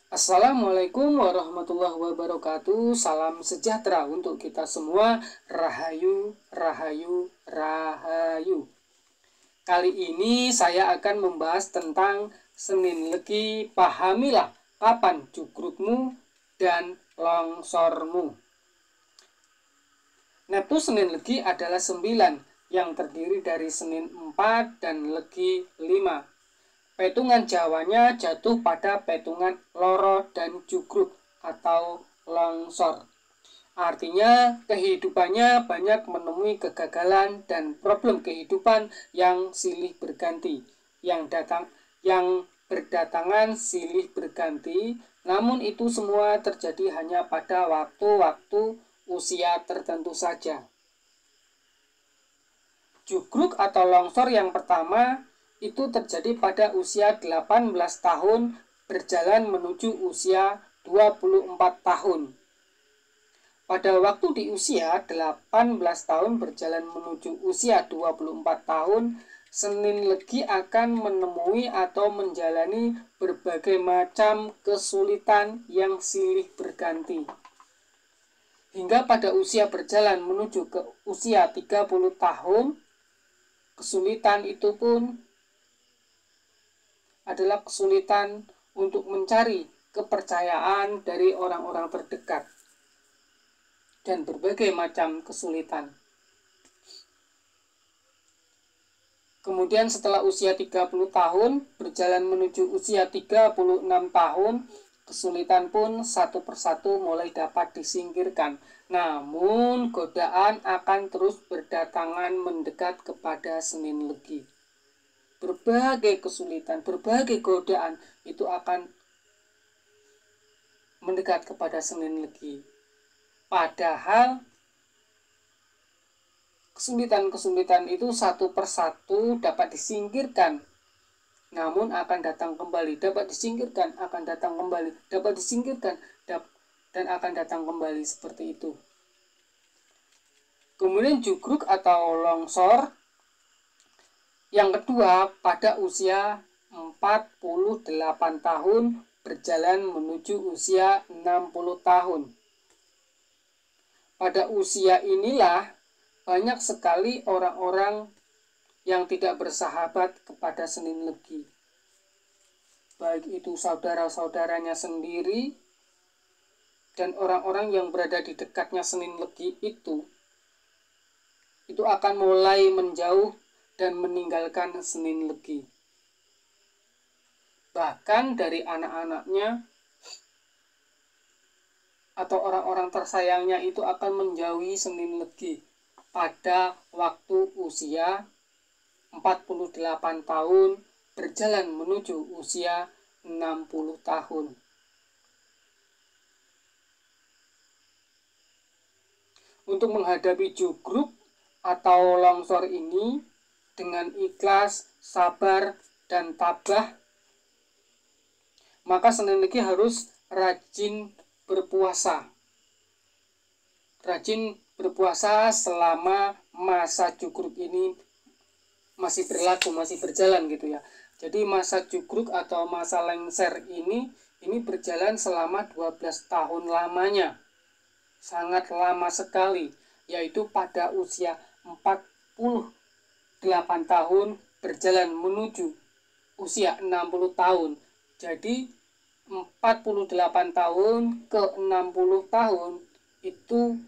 Assalamualaikum warahmatullahi wabarakatuh. Salam sejahtera untuk kita semua. Rahayu, rahayu, rahayu. Kali ini saya akan membahas tentang Senin Legi. Pahamilah kapan jugrukmu dan longsormu. Neptu Senin Legi adalah 9 yang terdiri dari Senin 4 dan Legi 5. Petungan Jawanya jatuh pada petungan loro dan jugruk atau longsor. Artinya kehidupannya banyak menemui kegagalan dan problem kehidupan yang silih berganti, yang berdatangan silih berganti. Namun itu semua terjadi hanya pada waktu-waktu usia tertentu saja. Jugruk atau longsor yang pertama itu terjadi pada usia 18 tahun berjalan menuju usia 24 tahun. Pada waktu di usia 18 tahun berjalan menuju usia 24 tahun, Senin Legi akan menemui atau menjalani berbagai macam kesulitan yang silih berganti. Hingga pada usia berjalan menuju ke usia 30 tahun, kesulitan itu pun adalah kesulitan untuk mencari kepercayaan dari orang-orang terdekat dan berbagai macam kesulitan. Kemudian setelah usia 30 tahun berjalan menuju usia 36 tahun, kesulitan pun satu persatu mulai dapat disingkirkan. Namun godaan akan terus berdatangan mendekat kepada Senin Legi. Berbagai kesulitan, berbagai godaan itu akan mendekat kepada Senin Legi. Padahal kesulitan-kesulitan itu satu persatu dapat disingkirkan, namun akan datang kembali, dapat disingkirkan, akan datang kembali, dapat disingkirkan, dan akan datang kembali seperti itu. Kemudian jugruk atau longsor yang kedua pada usia 48 tahun berjalan menuju usia 60 tahun. Pada usia inilah banyak sekali orang-orang yang tidak bersahabat kepada Senin Legi. Baik itu saudara-saudaranya sendiri dan orang-orang yang berada di dekatnya Senin Legi itu akan mulai menjauh dan meninggalkan Senin Legi. Bahkan dari anak-anaknya atau orang-orang tersayangnya itu akan menjauhi Senin Legi pada waktu usia 48 tahun berjalan menuju usia 60 tahun. Untuk menghadapi jugruk atau longsor ini dengan ikhlas, sabar, dan tabah, maka Senin Legi harus rajin berpuasa. Rajin berpuasa selama masa jugruk ini masih berlaku, masih berjalan gitu ya. Jadi masa jugruk atau masa lengser ini berjalan selama 12 tahun lamanya. Sangat lama sekali, yaitu pada usia 48 tahun berjalan menuju usia 60 tahun. Jadi 48 tahun ke 60 tahun itu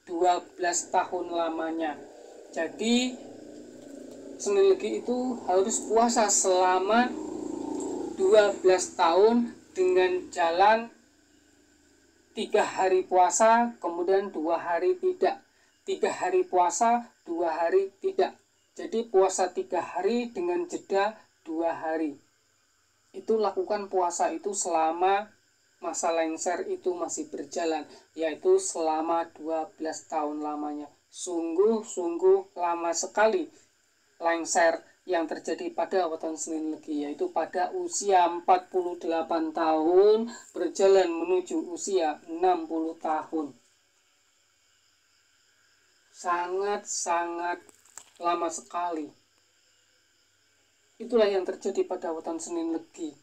12 tahun lamanya. Jadi Senin Legi itu harus puasa selama 12 tahun dengan jalan 3 hari puasa, kemudian 2 hari tidak. 3 hari puasa, 2 hari tidak. Jadi puasa 3 hari dengan jeda 2 hari. Itu lakukan puasa itu selama masa lengser itu masih berjalan, yaitu selama 12 tahun lamanya. Sungguh-sungguh lama sekali lengser yang terjadi pada weton Senin Legi, yaitu pada usia 48 tahun berjalan menuju usia 60 tahun. Sangat-sangat lama sekali. Itulah yang terjadi pada weton Senin Legi,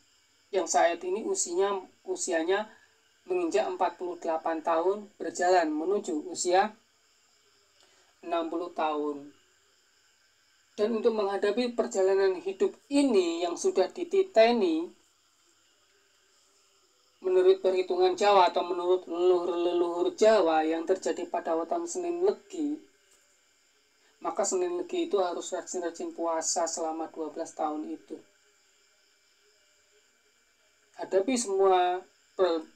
yang yang saat ini usianya menginjak 48 tahun, berjalan menuju usia 60 tahun. Dan untuk menghadapi perjalanan hidup ini yang sudah dititeni menurut perhitungan Jawa atau menurut leluhur-leluhur Jawa yang terjadi pada weton Senin Legi, maka Senin Legi itu harus rajin-rajin puasa selama 12 tahun itu. Hadapi semua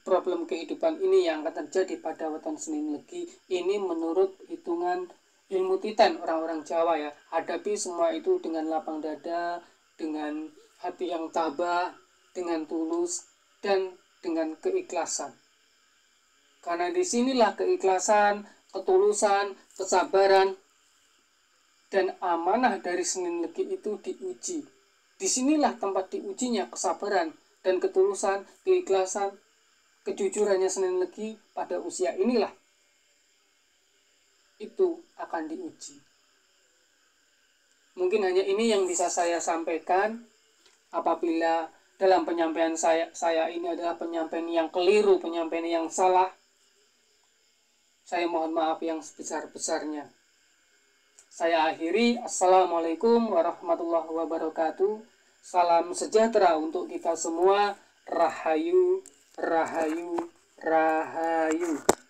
problem kehidupan ini yang akan terjadi pada weton Senin Legi ini menurut hitungan ilmu titan orang-orang Jawa ya. Hadapi semua itu dengan lapang dada, dengan hati yang tabah, dengan tulus, dan dengan keikhlasan. Karena disinilah keikhlasan, ketulusan, kesabaran, dan amanah dari Senin Legi itu diuji. Disinilah tempat diujinya kesabaran dan ketulusan, keikhlasan, kejujurannya Senin Legi pada usia inilah. Itu akan diuji. Mungkin hanya ini yang bisa saya sampaikan. Apabila dalam penyampaian saya ini adalah penyampaian yang keliru, penyampaian yang salah, saya mohon maaf yang sebesar-besarnya. Saya akhiri. Assalamualaikum warahmatullahi wabarakatuh. Salam sejahtera untuk kita semua. Rahayu, rahayu, rahayu.